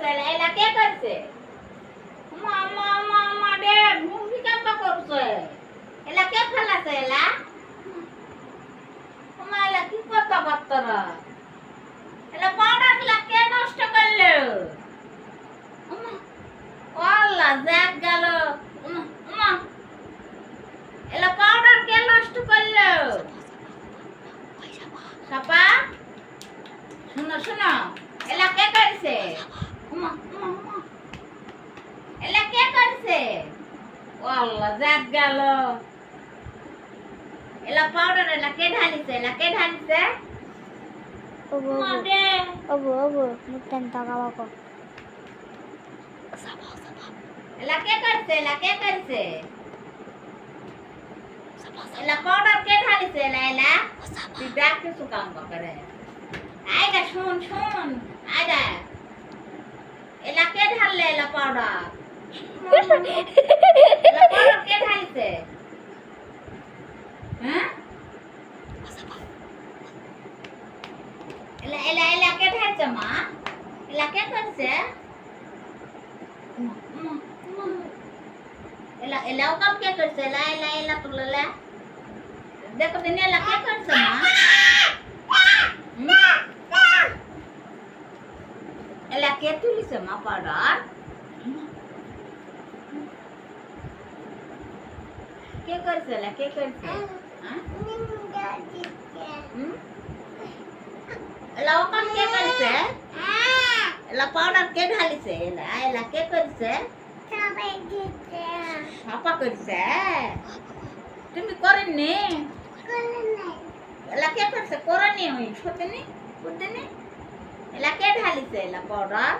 করছে এলা কে করছে মামা মামা রে ঘুমি কেন করছে এলা কে ফেলাছে এলা মামা এলা কি কথা বার্তা এলা পাউডার গুলা কে নষ্ট করলো আল্লাহ জাগ গেল এলা পাউডার কে নষ্ট করলো সাপা শুনো শুনো এলা কে করছে এলা কে করছে আল্লাহ জাগ গেল এলা পাউডার এলা কে ঢালিছে Obo, মাদে obo, mutan tagawa ko. এলা কে করছে এলা পাউডার কে ঢালিছে এলা তুই ডাক কিছু কাম করে আইগা শুন আইগা এলা কে ঢাললে এলা পাউডার এলা পাউডার কে ঢালিছে হ্যাঁ এলা কে ঢালছে মা এলা কে করছে এলাও কাম কে করছে এলা তুললে দেখো দিন এলা কে করছে মা এলা কে তুলিছে মা পাউডার কে করছে এলা কে করছে এলাও কাম কে করছে এলা পাউডার কে ঢালিছে এলা কে করছে সাপা করছে তুমি করেননি এলা কে করছে করনি ওই সত্যি বুঝতে এলা কে ঢালিছে এলা পাউডার